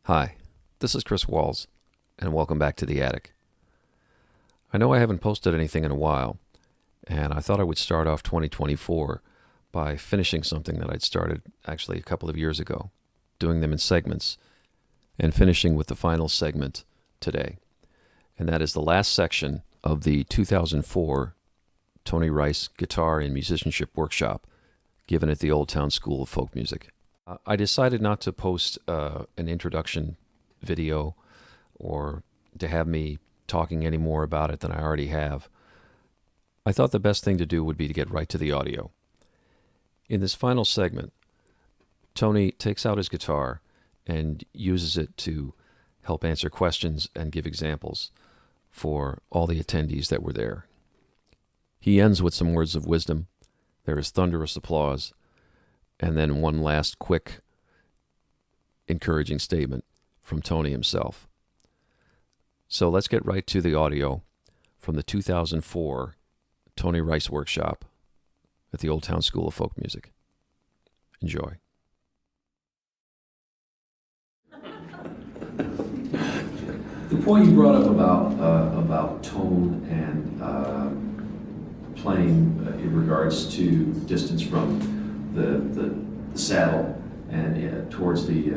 Hi, this is Chris Walls, and welcome back to The Attic. I know I haven't posted anything in a while, and I thought I would start off 2024 by finishing something that I'd started actually a couple of years ago, doing them in segments, and finishing with the final segment today. And that is the last section of the 2004 Tony Rice Guitar and Musicianship Workshop given at the Old Town School of Folk Music. I decided not to post an introduction video or to have me talking any more about it than I already have. I thought the best thing to do would be to get right to the audio. In this final segment, Tony takes out his guitar and uses it to help answer questions and give examples for all the attendees that were there. He ends with some words of wisdom. There is thunderous applause, and then one last quick, encouraging statement from Tony himself. So let's get right to the audio from the 2004 Tony Rice Workshop at the Old Town School of Folk Music. Enjoy. The point you brought up about tone and playing in regards to distance from the saddle and towards the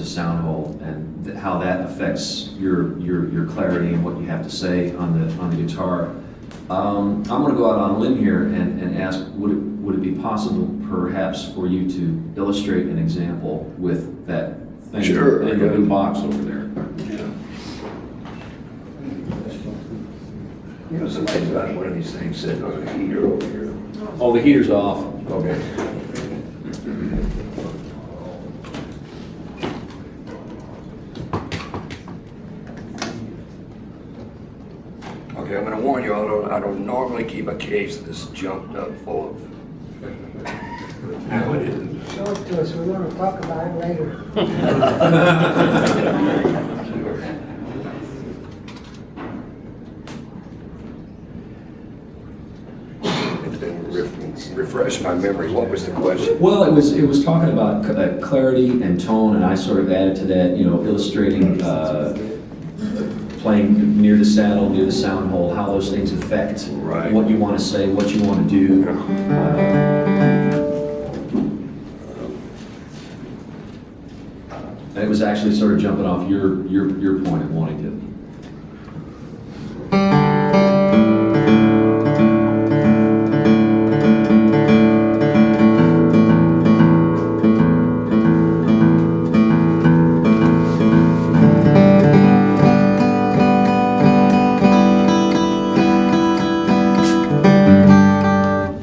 sound hole, and how that affects your clarity and what you have to say on the guitar. I'm going to go out on a limb here and ask, would it be possible perhaps for you to illustrate an example with that thing Sure, in the blue box over there? Yeah. You know, somebody's got one of these things sitting on a heater over here. Oh, the heater's off. Okay. Okay, I'm gonna warn you, I don't normally keep a case this jumped up full of. Now it is. Show it to us, we want to talk about it later. Refresh my memory, what was the question? Well, it was talking about clarity and tone, and I sort of added to that, illustrating playing near the saddle, near the sound hole, how those things affect Right. what you want to say, what you want to do. And it was actually sort of jumping off your point of wanting to.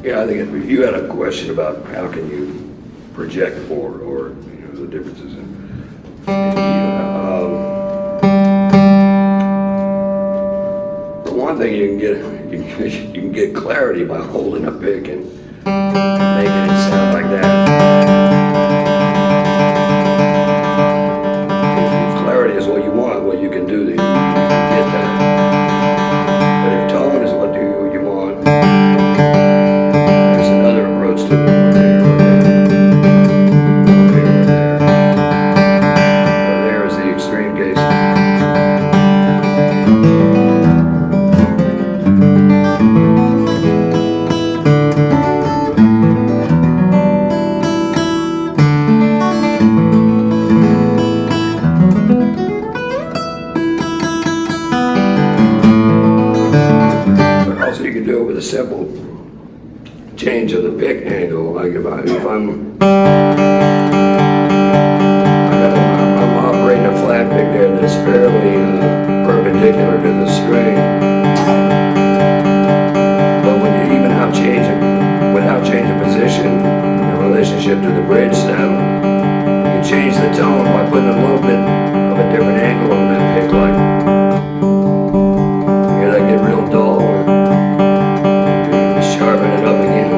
Yeah, I think if you had a question about how can you project more, or the differences in for one thing, you can get clarity by holding a pick and making it sound like that. If clarity is what you want, what you can do, you can get that. But if tone is what you want, there's another approach to it. There is the extreme case. But also you can do it with a simple change of the pick angle. Like if I'm operating a flat pick there that's fairly perpendicular to the string. But when you even without changing position in relationship to the bridge saddle, you can change the tone by putting a little bit of a different angle on that pick. Like, you hear that get real dull, or you sharpen it up again.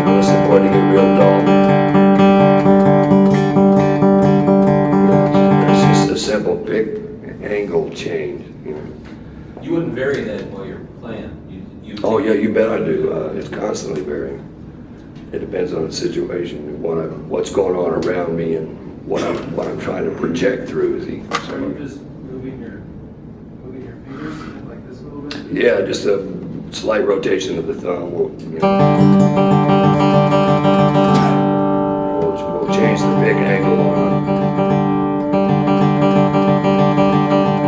Now listen for it to get real dull. It's just a simple pick angle change. You wouldn't vary that while you're playing. Oh yeah, you bet I do. It's constantly varying. It depends on the situation, what's going on around me, and what I'm trying to project through. Are you just moving your fingers like this a little bit? Yeah, just a slight rotation of the thumb. We'll change the pick angle on it.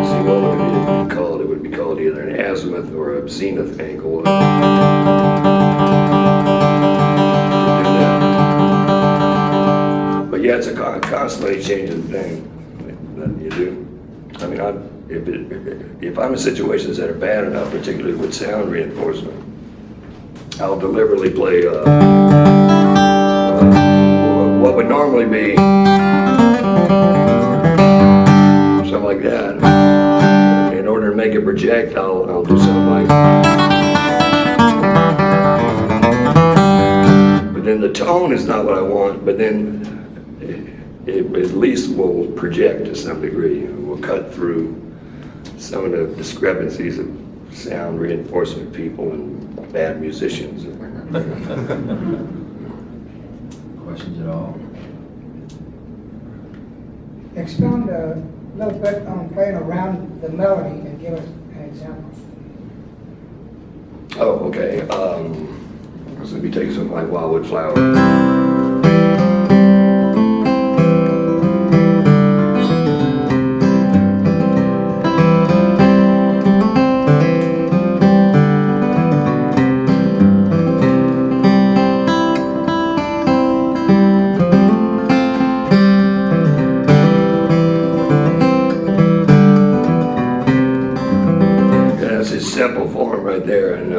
See, what would it be called? It would be called either an azimuth or a zenith angle. But yeah, it's a constantly changing thing that you do. I mean, if I'm in situations that are bad enough, particularly with sound reinforcement, I'll deliberately play what would normally be something like that. In order to make it project, I'll do something like. But then the tone is not what I want. But then it at least will project to some degree. We'll cut through some of the discrepancies of sound reinforcement people and bad musicians. Questions at all? Expound a little bit on playing around the melody and give us an example. Oh, okay. So let me take something like Wildwood Flower. Simple form right there, and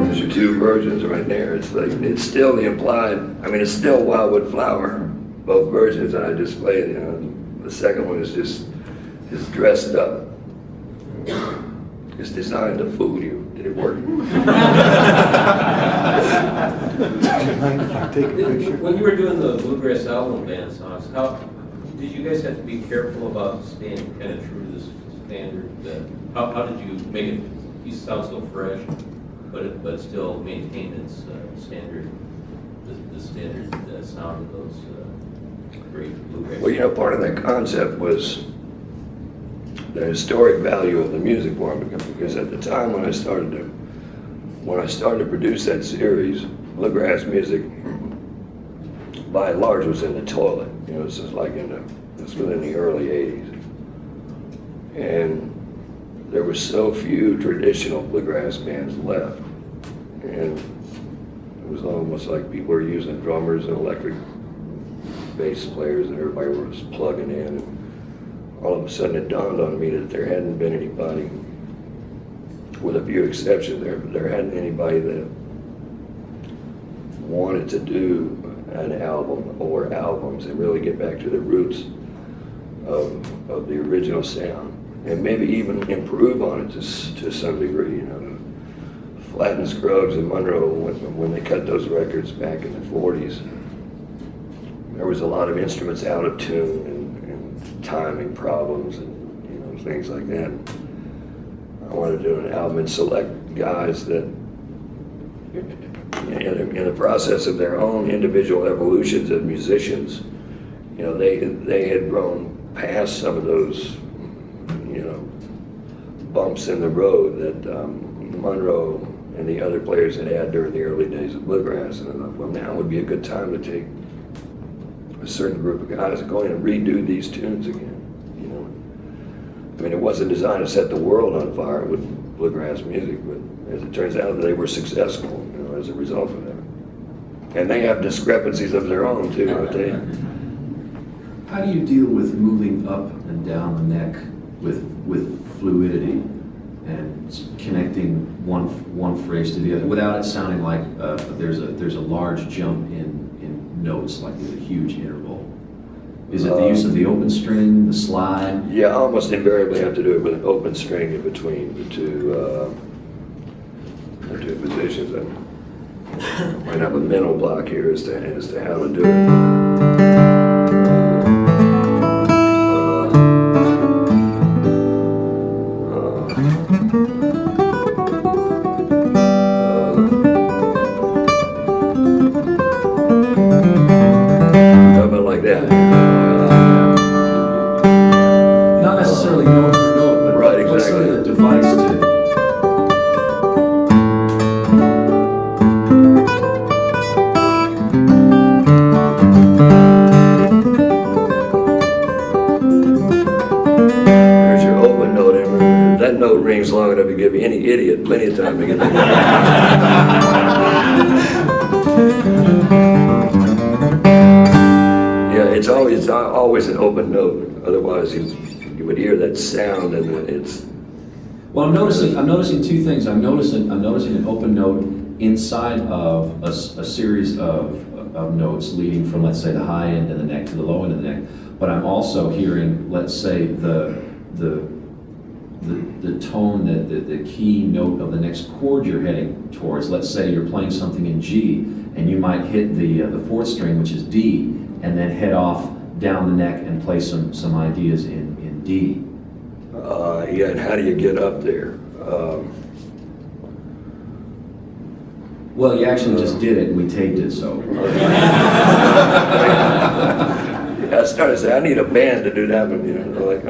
there's your two versions right there. It's like it's still the implied. I mean, it's still Wildwood Flower. Both versions that I just played, you know. The second one is just dressed up. It's designed to fool you. Did it work? When you were doing the bluegrass album band songs, how did you guys have to be careful about staying kind of true to this standard? How did you make it? You sound so fresh, but still maintain its standard, the standard sound of those. Well, you know, part of that concept was the historic value of the music form, because at the time when I started to produce that series, bluegrass music, by and large, was in the toilet. You know, this is like this was in the early '80s, and there were so few traditional bluegrass bands left, and it was almost like people were using drummers and electric bass players, and everybody was plugging in. And all of a sudden it dawned on me that there hadn't been anybody, with a few exceptions, there hadn't anybody that wanted to do an album or albums and really get back to the roots of the original sound, and maybe even improve on it to some degree. You know, Flatt and Scruggs and Monroe, when they cut those records back in the '40s, there was a lot of instruments out of tune and timing problems and, you know, things like that. I wanted to do an album and select guys that, in the process of their own individual evolutions as musicians, you know, they had grown past some of those, you know, bumps in the road that Monroe and the other players had during the early days of bluegrass. And I thought, well, now would be a good time to take a certain group of guys and go in and redo these tunes again. You know, I mean, it wasn't designed to set the world on fire with bluegrass music, but as it turns out, they were successful, you know, as a result of that. And they have discrepancies of their own too, don't they? How do you deal with moving up and down the neck with fluidity and connecting one phrase to the other without it sounding like there's a large jump in notes, like there's a huge interval? Is it the use of the open string, the slide? Yeah, I almost invariably have to do it with an open string in between the two. or two positions. I might have a mental block here as to how to do it. Something like that. Not necessarily note for note, but Right, what's sort of the exactly. device to. There's your open note. And that note rings long enough to give any idiot plenty of time to get that. Yeah, it's always an open note. Otherwise, you would hear that sound, and it's. Well, I'm noticing two things. I'm noticing an open note inside of a series of notes leading from, let's say, the high end of the neck to the low end of the neck. But I'm also hearing, let's say, the tone, the key note of the next chord you're heading towards. Let's say you're playing something in G, and you might hit the fourth string, which is D, and then head off down the neck and play some ideas in D. Yeah, and how do you get up there? Well, you actually just did it, and we taped it, so. I started to say, I need a band to do that one, you know, like,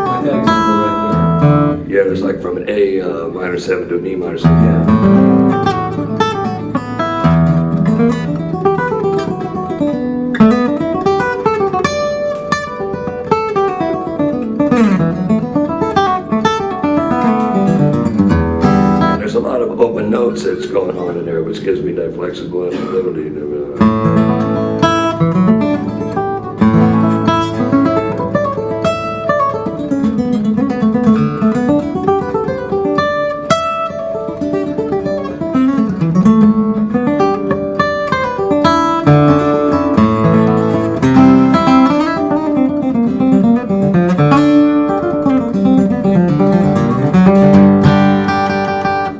Like that example right yeah, there's like from an A minor 7 to an E minor 7. there. Yeah. And there's a lot of open notes that's going on in there, which gives me that flexibility to.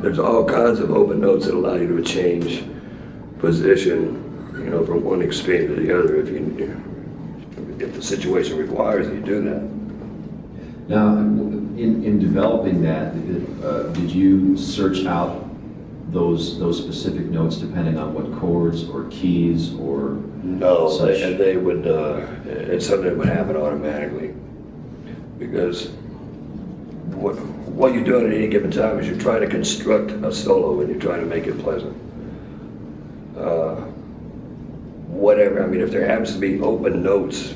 There's all kinds of open notes that allow you to change position, you know, from one extreme to the other. If the situation requires you do that. Now, in developing that, did you search out those specific notes depending on what chords or keys or? No, Such- they would. It's something that would happen automatically, because what you're doing at any given time is you're trying to construct a solo and you're trying to make it pleasant. Whatever. I mean, if there happens to be open notes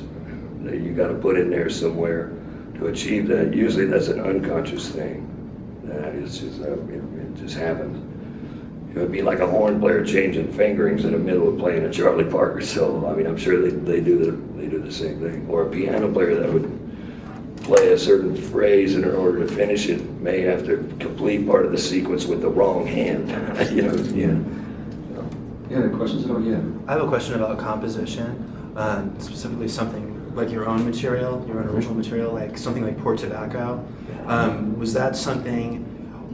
that you got to put in there somewhere to achieve that, usually that's an unconscious thing. That is just it just happens. It would be like a horn player changing fingerings in the middle of playing a Charlie Parker solo. I mean, I'm sure they do the same thing. Or a piano player that would play a certain phrase and in order to finish it may have to complete part of the sequence with the wrong hand. You know. Yeah. Yeah, the questions? Oh, yeah. I have a question about composition, specifically something like your own material, your own original material, like something like Pour Tobacco. Was that something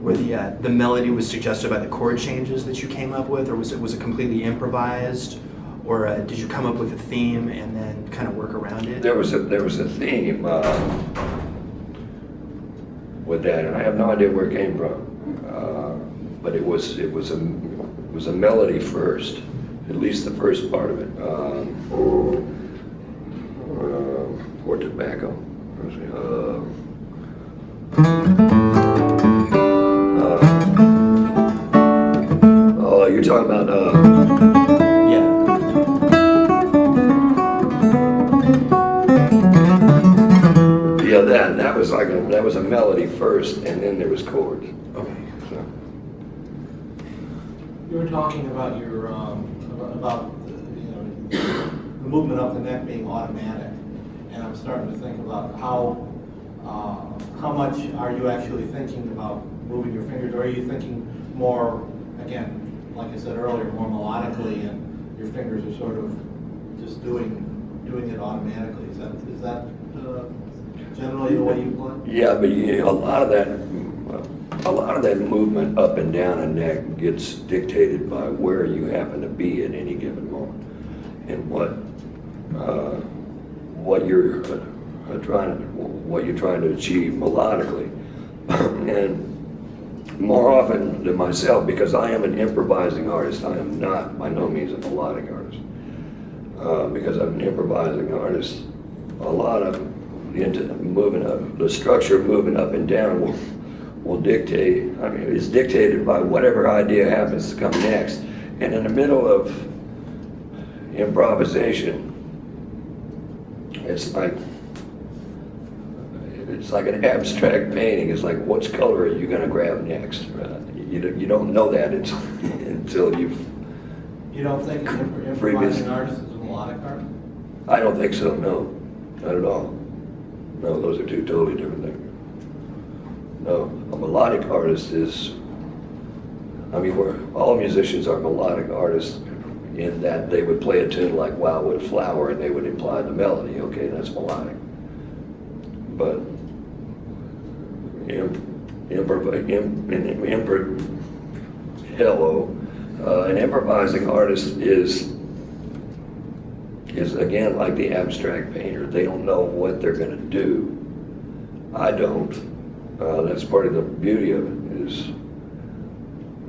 where the melody was suggested by the chord changes that you came up with, or was it completely improvised, or did you come up with a theme and then kind of work around it? There was a theme with that, and I have no idea where it came from. But it was a melody first, at least the first part of it. Pour Tobacco. Oh, you're talking about Yeah. yeah, that was like that was a melody first, and then there was chords. Okay. So. You were talking about your, about the movement of the neck being automatic. And I'm starting to think about how how much are you actually thinking about moving your fingers, or are you thinking more, again, like I said earlier, more melodically, and your fingers are sort of just doing it automatically? Is that generally the way you play? Yeah, but a lot of that movement up and down a neck gets dictated by where you happen to be at any given moment, and what you're trying to achieve melodically. And more often than myself, because I am an improvising artist, I am not by no means a melodic artist. Because I'm an improvising artist, a lot of the structure of moving up and down will dictate, it's dictated by whatever idea happens to come next. And in the middle of improvisation, it's like an abstract painting. It's like, which color are you going to grab next? You don't know that until you've... You don't think an improvising artist is a melodic artist? I don't think so, no. Not at all. No, those are two totally different things. No, a melodic artist is... all musicians are melodic artists in that they would play a tune like Wildwood Flower and they would imply the melody. Okay, that's melodic. But an improvising artist is again like the abstract painter. They don't know what they're going to do. I don't. That's part of the beauty of it, is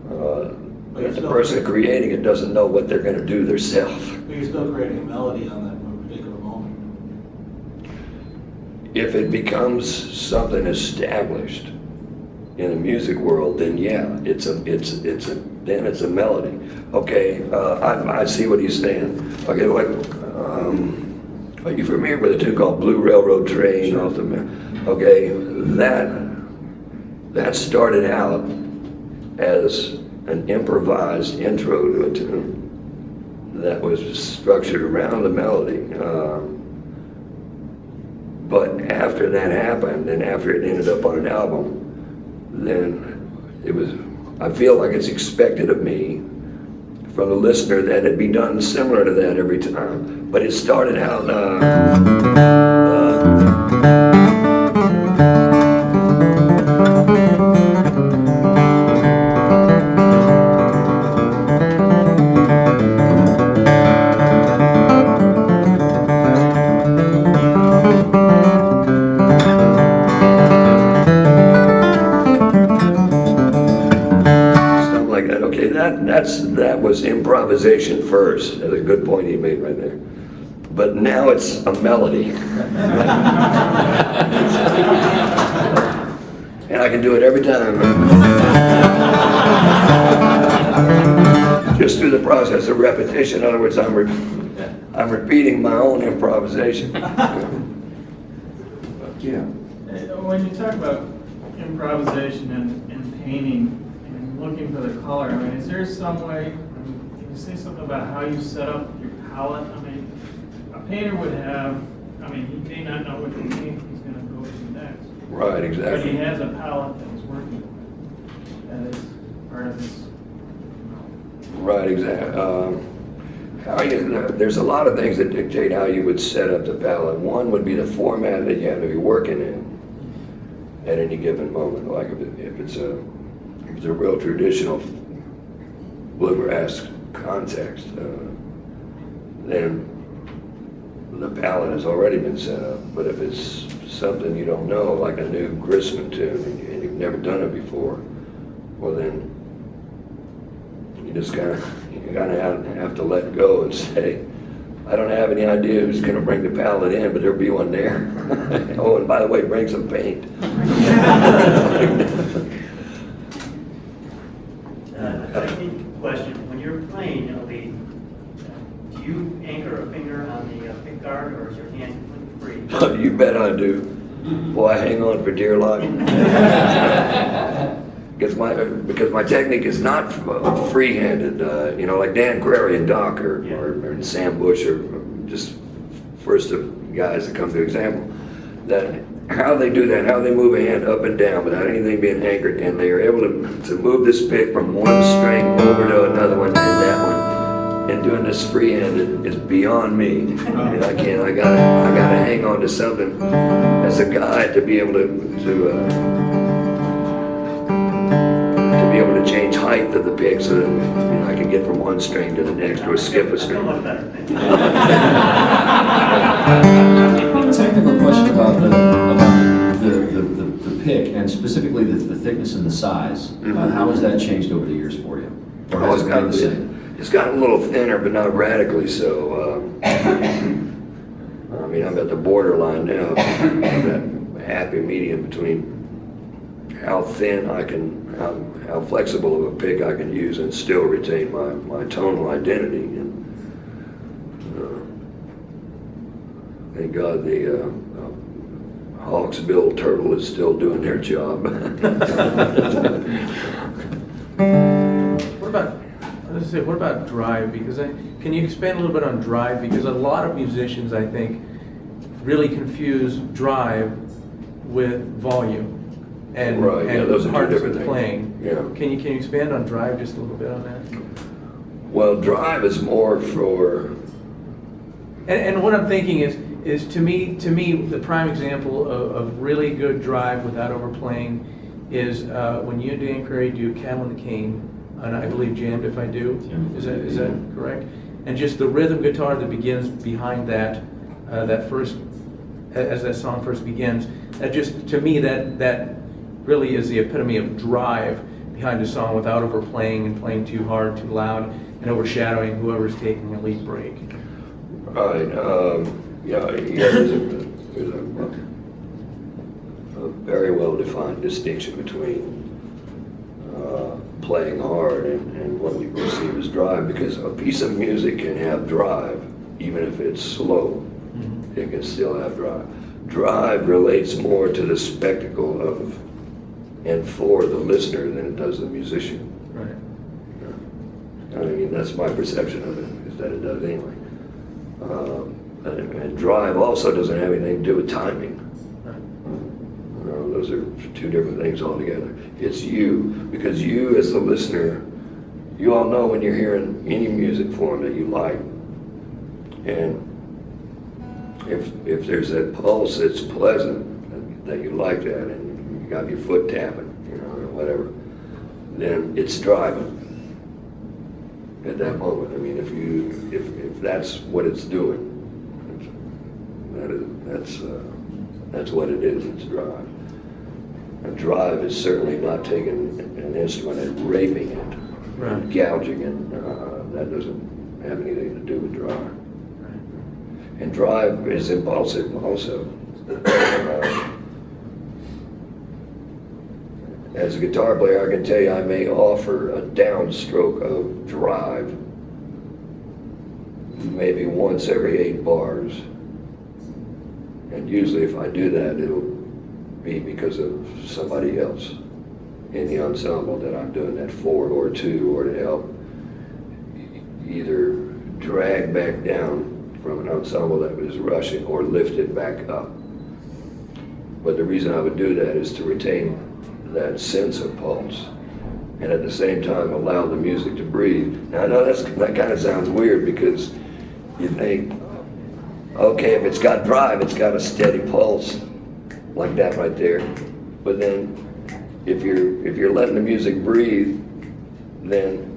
the person creating it doesn't know what they're going to do themselves. But you're still creating a melody on that particular moment. If it becomes something established in the music world, then yeah, it's a melody. Okay, I see what he's saying. Okay, are you familiar with a tune called Blue Railroad Train? Sure. Okay, that started out as an improvised intro to a tune that was structured around the melody. But after that happened, and after it ended up on an album, then I feel like it's expected of me from the listener that it be done similar to that every time. But it started out that was improvisation first. That's a good point he made right there. But now it's a melody. And I can do it every time. Just through the process of repetition. In other words, I'm repeating my own improvisation. Yeah. When you talk about improvisation and painting, looking for the color, is there some way, can you say something about how you set up your palette? A painter would have, he may not know which paint he's going to go to next. Right, exactly. But he has a palette that he's working with. That is part of his... Right, exactly. There's a lot of things that dictate how you would set up the palette. One would be the format that you have to be working in at any given moment. Like if it's a real traditional bluegrass context, then the palette has already been set up. But if it's something you don't know, like a new Grisman tune, and you've never done it before, well then you just kind of have to let go and say, I don't have any idea who's going to bring the palette in, but there'll be one there. Oh, and by the way, bring some paint. Technique question: when you're playing a lead, do you anchor a finger on the pick guard, or is your hand completely free? You bet I do. Boy, I hang on for dear life. Because my technique is not free-handed. Like Dan Query and Doc or Sam Bush are just first of guys that come to example. that how they do that, how they move a hand up and down without anything being anchored, and they are able to move this pick from one string over to another one and that one, and doing this freehand is beyond me. I mean, I can't. I gotta hang on to something as a guide to be able to be able to change height of the pick so that I can get from one string to the next or skip a I feel string. much better. Technical question about the pick and specifically the thickness and the size. How has that changed over the years for you? Or has it remained the same? It's gotten a little thinner, but not radically so. I mean, I'm at the borderline now, that happy medium between how thin I can, how flexible of a pick I can use and still retain my tonal identity. And thank God the Hawksbill turtle is still doing their job. What about drive? Because can you expand a little bit on drive? Because a lot of musicians, I think, really confuse drive with volume and, Right, yeah, and those are two parts different of things. playing. Yeah. Can you expand on drive just a little bit on that? Well, drive is more for, And what I'm thinking is to me, the prime example of really good drive without overplaying is when you and Dan Curry do Cattle and the Cane, and I believe Jammed If I Do. Is that correct? And just the rhythm guitar that begins behind that, that first, as that song first begins, that just, to me, that really is the epitome of drive behind a song without overplaying and playing too hard, too loud, and overshadowing whoever's taking a lead break. right, there's a very well-defined distinction between playing hard and what we perceive as drive, because a piece of music can have drive, even if it's slow, it can still have drive. Drive relates more to the spectacle of and for the listener than it does the musician. Right. I mean, that's my perception of it, is that it does anyway. And drive also doesn't have anything to do with timing. Those are two different things altogether. It's you, because you as the listener, you all know when you're hearing any music form that you like, and if there's that pulse that's pleasant, that you like that, and you got your foot tapping, or whatever, then it's driving at that moment. I mean, if that's what it's doing, that's what it is. It's drive. A drive is certainly not taking an instrument and raping it, Right. gouging it. That doesn't have anything to do with drive. And drive is impulsive also. As a guitar player, I can tell you I may offer a downstroke of drive maybe once every 8 bars. And usually if I do that, it'll be because of somebody else in the ensemble that I'm doing that for, or to, or to help either drag back down from an ensemble that was rushing or lift it back up. But the reason I would do that is to retain that sense of pulse and at the same time allow the music to breathe. Now I know that kind of sounds weird, because you think, okay, if it's got drive, it's got a steady pulse like that right there. But then if you're letting the music breathe, then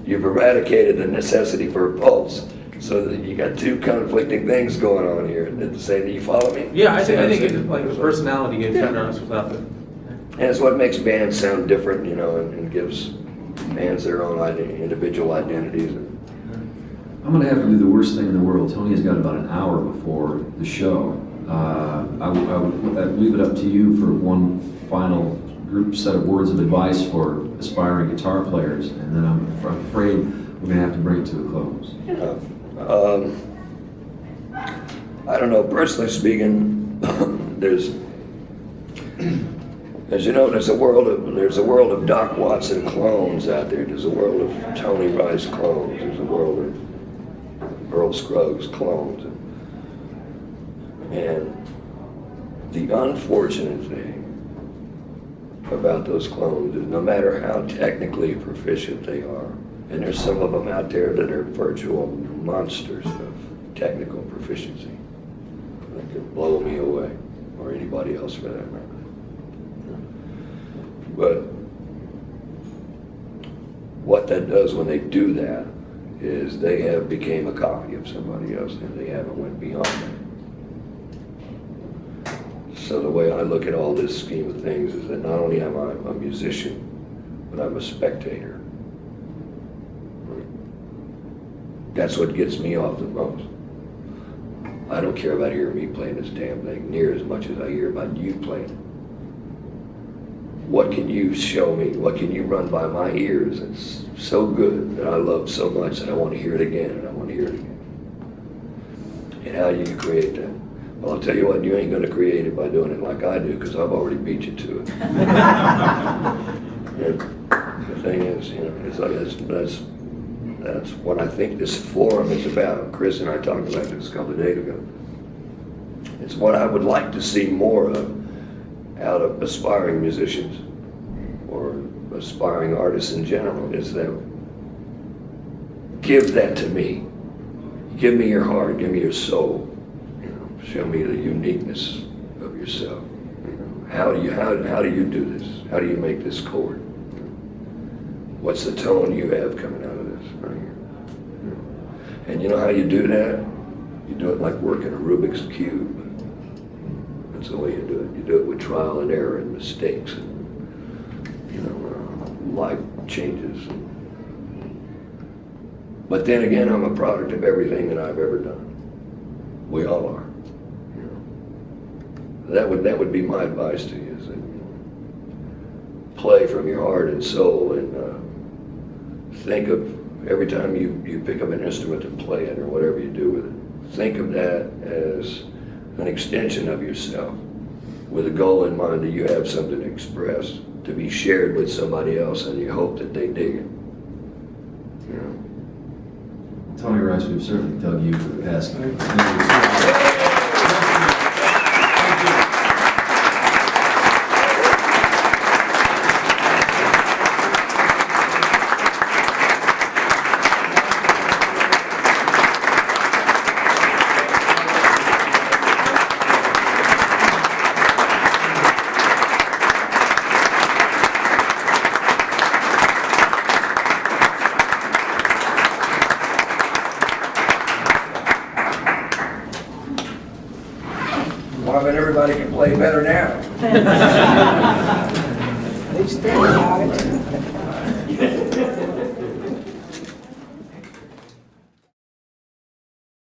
you've eradicated the necessity for a pulse. So that you got two conflicting things going on here at the same. Do you follow me? Yeah, I think it's like the personality gets honest without the. And it's what makes bands sound different, and gives bands their own individual identities. I'm going to have to do the worst thing in the world. Tony has got about an hour before the show. I would leave it up to you for one final group set of words of advice for aspiring guitar players, and then I'm afraid we're going to have to bring it to a close. I don't know, personally speaking, as you know, there's a world of Doc Watson clones out there. There's a world of Tony Rice clones. There's a world of Earl Scruggs clones. And The unfortunate thing about those clones is no matter how technically proficient they are, and there's some of them out there that are virtual monsters of technical proficiency that could blow me away, or anybody else for that matter. But what that does when they do that is they have became a copy of somebody else and they haven't went beyond that. So the way I look at all this scheme of things is that not only am I a musician, but I'm a spectator. That's what gets me off the most. I don't care about hearing me playing this damn thing near as much as I hear about you playing it. What can you show me? What can you run by my ears that's so good that I love so much that I want to hear it again and I want to hear it again? And how do you create that? Well, I'll tell you what, you ain't going to create it by doing it like I do, because I've already beat you to it. And the thing is, you know, it's like that's what I think this forum is about. Chris and I talked about this a couple of days ago. It's what I would like to see more of out of aspiring musicians or aspiring artists in general, is that give that to me. Give me your heart, give me your soul. You know, show me the uniqueness of yourself. You know, how do you do this? How do you make this chord? What's the tone you have coming out of this right here? You know, and you know how you do that? You do it like working a Rubik's Cube. That's the way you do it. You do it with trial and error and mistakes and, you know, life changes. But then again, I'm a product of everything that I've ever done. We all are. You know. That would be my advice to you, is that, you know, play from your heart and soul, and think of every time you pick up an instrument and play it, or whatever you do with it, think of that as an extension of yourself, with a goal in mind that you have something to express, to be shared with somebody else, and you hope that they dig it. You know? Tony Rice, we've certainly dug you for the past. Well, I bet everybody can play better now. They still